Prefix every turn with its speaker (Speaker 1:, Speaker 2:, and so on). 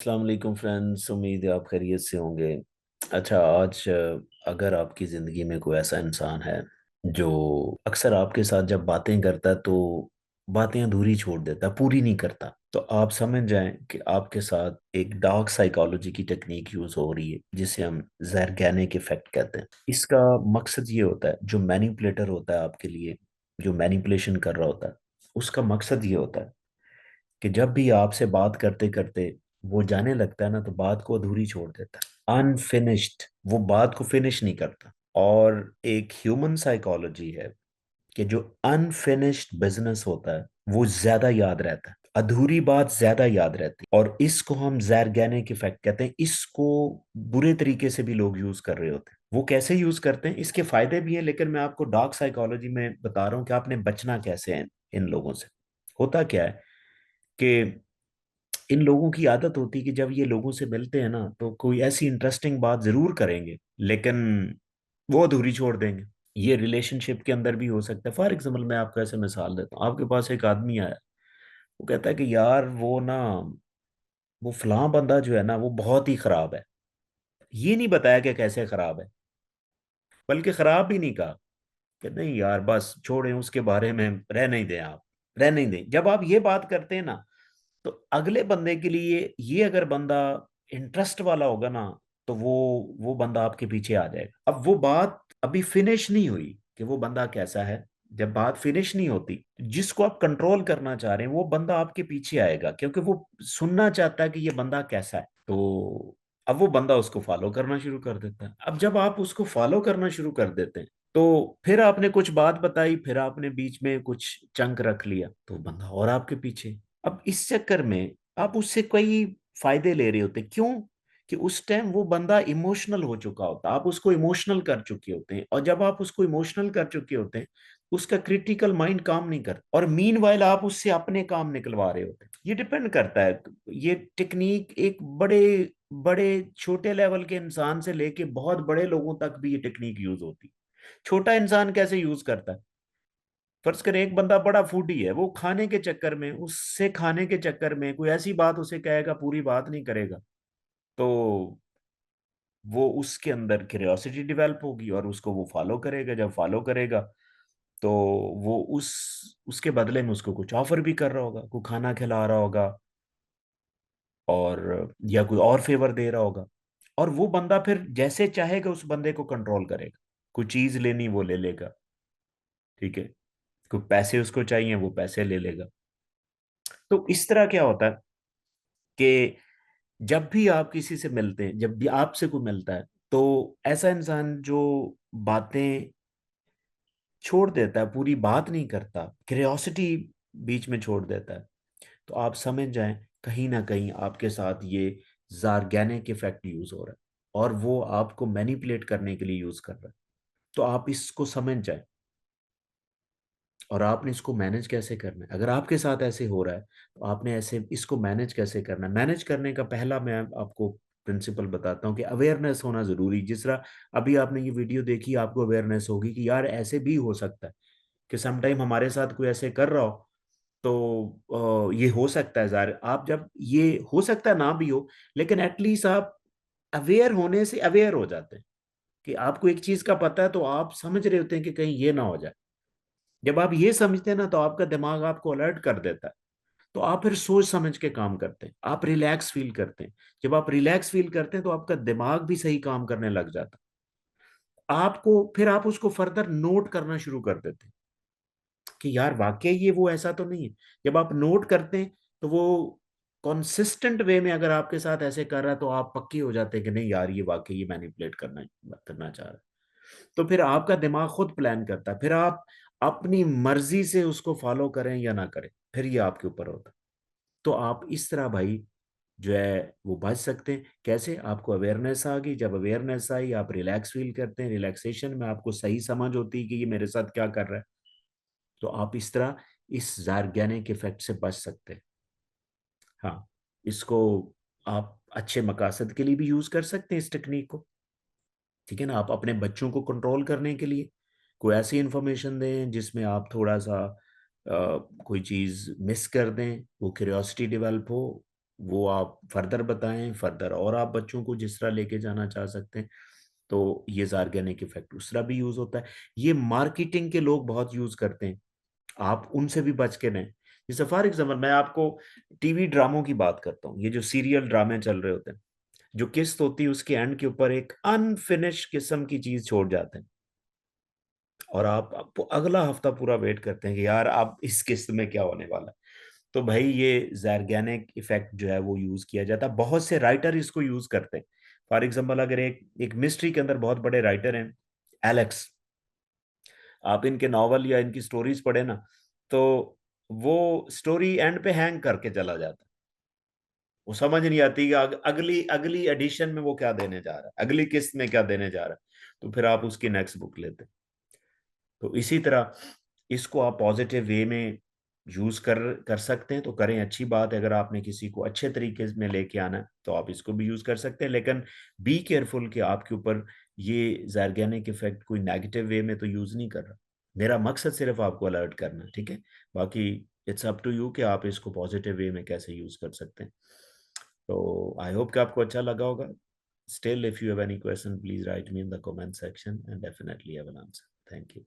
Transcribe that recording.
Speaker 1: अस्सलाम वालेकुम फ्रेंड्स। उम्मीद है आप खैरियत से होंगे। अच्छा, आज अगर आपकी ज़िंदगी में कोई ऐसा इंसान है जो अक्सर आपके साथ जब बातें करता है तो बातें अधूरी छोड़ देता है, पूरी नहीं करता, तो आप समझ जाएं कि आपके साथ एक डार्क साइकोलॉजी की टेक्निक यूज़ हो रही है जिसे हम ज़ैरगैनिक इफेक्ट कहते हैं। इसका मकसद ये होता है, जो मैनिपुलेटर होता है आपके लिए, जो मैनिपुलेशन कर रहा होता है, उसका मकसद ये होता है कि जब भी आपसे बात करते करते वो जाने लगता है ना, तो बात को अधूरी छोड़ देता है, अनफिनिश्ड, वो बात को फिनिश नहीं करता। और एक ह्यूमन साइकोलॉजी है कि जो अनफिनिश्ड बिजनेस होता है वो ज्यादा याद रहता है, अधूरी बात ज्यादा याद रहती है, और इसको हम ज़ैरगैनिक इफेक्ट कहते हैं। इसको बुरे तरीके से भी लोग यूज कर रहे होते हैं। वो कैसे यूज करते हैं, इसके फायदे भी हैं, लेकिन मैं आपको डार्क साइकोलॉजी में बता रहा हूँ कि आपने बचना कैसे है इन लोगों से। होता क्या है कि इन लोगों की आदत होती है कि जब ये लोगों से मिलते हैं ना, तो कोई ऐसी इंटरेस्टिंग बात जरूर करेंगे, लेकिन वो अधूरी छोड़ देंगे। ये रिलेशनशिप के अंदर भी हो सकता है। फॉर एग्जाम्पल, मैं आपको ऐसे मिसाल देता हूँ। आपके पास एक आदमी आया, वो कहता है कि यार वो ना, वो फलां बंदा जो है ना वो बहुत ही खराब है। ये नहीं बताया कि कैसे खराब है, बल्कि खराब भी नहीं कहा, कि नहीं यार बस छोड़ें उसके बारे में, रहने ही दें आप, रहने ही दें। जब आप ये बात करते हैं ना, तो अगले बंदे के लिए ये अगर बंदा इंटरेस्ट वाला होगा ना, तो वो बंदा आपके पीछे आ जाएगा। अब वो बात अभी फिनिश नहीं हुई कि वो बंदा कैसा है। जब बात फिनिश नहीं होती, जिसको आप कंट्रोल करना चाह रहे हैं वो बंदा आपके पीछे आएगा, क्योंकि वो सुनना चाहता है कि ये बंदा कैसा है। तो अब वो बंदा उसको फॉलो करना शुरू कर देता है। अब जब आप उसको फॉलो करना शुरू कर देते हैं, तो फिर आपने कुछ बात बताई, फिर आपने बीच में कुछ चंक रख लिया, तो बंदा और आपके पीछे। अब इस चक्कर में आप उससे कई फायदे ले रहे होते। क्यों? कि उस टाइम वो बंदा इमोशनल हो चुका होता, आप उसको इमोशनल कर चुके होते हैं, और जब आप उसको इमोशनल कर चुके होते हैं, उसका क्रिटिकल माइंड काम नहीं करता, और मीनवाइल आप उससे अपने काम निकलवा रहे होते हैं। ये डिपेंड करता है। ये टेक्निक एक बड़े बड़े छोटे लेवल के इंसान से लेके बहुत बड़े लोगों तक भी ये टेक्निक यूज होती है। छोटा इंसान कैसे यूज करता है? फर्ज करें एक बंदा बड़ा फूडी है, वो खाने के चक्कर में, उससे खाने के चक्कर में कोई ऐसी बात उसे कहेगा, पूरी बात नहीं करेगा, तो वो उसके अंदर क्यूरियोसिटी डेवलप होगी और उसको वो फॉलो करेगा। जब फॉलो करेगा, तो वो उसके बदले में उसको कुछ ऑफर भी कर रहा होगा, कोई खाना खिला रहा होगा, और या कोई और फेवर दे रहा होगा। और वो बंदा फिर जैसे चाहेगा उस बंदे को कंट्रोल करेगा। कोई चीज लेनी वो ले लेगा, ठीक है, कोई पैसे उसको चाहिए वो पैसे ले लेगा। तो इस तरह क्या होता है कि जब भी आप किसी से मिलते हैं, जब भी आपसे कोई मिलता है, तो ऐसा इंसान जो बातें छोड़ देता है, पूरी बात नहीं करता, क्यूरियोसिटी बीच में छोड़ देता है, तो आप समझ जाएं कहीं ना कहीं आपके साथ ये ज़ारगैनिक इफेक्ट यूज हो रहा है, और वो आपको मैनिपुलेट करने के लिए यूज कर रहा है। तो आप इसको समझ जाएं, और आपने इसको मैनेज कैसे करना है। अगर आपके साथ ऐसे हो रहा है, तो आपने ऐसे इसको मैनेज कैसे करना है। मैनेज करने का पहला मैं आपको प्रिंसिपल बताता हूँ कि अवेयरनेस होना जरूरी। जिस तरह अभी आपने ये वीडियो देखी, आपको अवेयरनेस होगी कि यार ऐसे भी हो सकता है कि समटाइम हमारे साथ कोई ऐसे कर रहा हो, तो ये हो सकता है। जार आप जब ये हो सकता है ना भी हो, लेकिन एटलीस्ट आप अवेयर होने से अवेयर हो जाते हैं कि आपको एक चीज का पता है, तो आप समझ रहे होते हैं कि कहीं ये ना हो जाए। जब आप ये समझते हैं ना, तो आपका दिमाग आपको अलर्ट कर देता है, तो आप फिर सोच समझ के काम करते हैं, आप रिलैक्स फील करते हैं। जब आप रिलैक्स फील करते हैं, तो आपका दिमाग भी सही काम करने लग जाता है। आपको फिर आप उसको फर्दर नोट करना शुरू कर देते हैं कि यार वाकई ये वो ऐसा तो नहीं है। जब आप नोट करते हैं, तो वो कॉन्सिस्टेंट वे में अगर आपके साथ ऐसे कर रहा है, तो आप पक्की हो जाते हैं कि नहीं यार, ये वाकई ये मैनिपुलेट करना करना चाह रहा है। तो फिर आपका दिमाग खुद प्लान करता है, फिर आप अपनी मर्जी से उसको फॉलो करें या ना करें, फिर ये आपके ऊपर होता है। तो आप इस तरह भाई जो है वो बच सकते हैं। कैसे? आपको अवेयरनेस आ गई, जब अवेयरनेस आई आप रिलैक्स फील करते हैं, रिलैक्सेशन में आपको सही समझ होती है कि ये मेरे साथ क्या कर रहा है, तो आप इस तरह इस जारगैनिक इफेक्ट से बच सकते हैं। हाँ, इसको आप अच्छे मकासद के लिए भी यूज कर सकते हैं इस टेक्निक को, ठीक है ना। आप अपने बच्चों को कंट्रोल करने के लिए कोई ऐसी इंफॉर्मेशन दें जिसमें आप थोड़ा सा कोई चीज़ मिस कर दें, वो क्यूरियोसिटी डेवलप हो, वो आप फर्दर बताएं, फर्दर और आप बच्चों को जिस तरह लेके जाना चाह सकते हैं, तो ये जार्गेनिक इफेक्ट उस तरह भी यूज होता है। ये मार्केटिंग के लोग बहुत यूज करते हैं, आप उनसे भी बच के रहें। जैसे फॉर एग्जाम्पल मैं आपको टीवी ड्रामों की बात करता हूँ, ये जो सीरियल ड्रामे चल रहे होते हैं, जो किस्त होती है उसके एंड के ऊपर एक अनफिनिश किस्म की चीज छोड़ जाते हैं, और आप अगला हफ्ता पूरा वेट करते हैं कि यार अब इस किस्त में क्या होने वाला है। तो भाई ये जैर्गेनिक इफेक्ट जो है वो यूज किया जाता है, बहुत से राइटर इसको यूज करते हैं। फॉर एग्जाम्पल अगर एक एक मिस्ट्री के अंदर बहुत बड़े राइटर हैं, एलेक्स, आप इनके नॉवल या इनकी स्टोरीज पढ़े ना, तो वो स्टोरी एंड पे हैंग करके चला जाता है। वो समझ नहीं आती कि अगली अगली एडिशन में वो क्या देने जा रहा है, अगली किस्त में क्या देने जा रहा है। तो फिर आप उसकी नेक्स्ट बुक लेते हैं। तो इसी तरह इसको आप पॉजिटिव वे में यूज कर सकते हैं तो करें, अच्छी बात है। अगर आपने किसी को अच्छे तरीके में लेके आना है तो आप इसको भी यूज कर सकते हैं, लेकिन बी केयरफुल कि आपके ऊपर ये जैर्गेनिक इफेक्ट कोई नेगेटिव वे में तो यूज नहीं कर रहा। मेरा मकसद सिर्फ आपको अलर्ट करना है, ठीक है। बाकी इट्स अप टू यू कि आप इसको पॉजिटिव वे में कैसे यूज कर सकते हैं। तो आई होप कि आपको अच्छा लगा होगा। Still, if you have any question, please write me in the comment section and definitely have an answer. Thank you.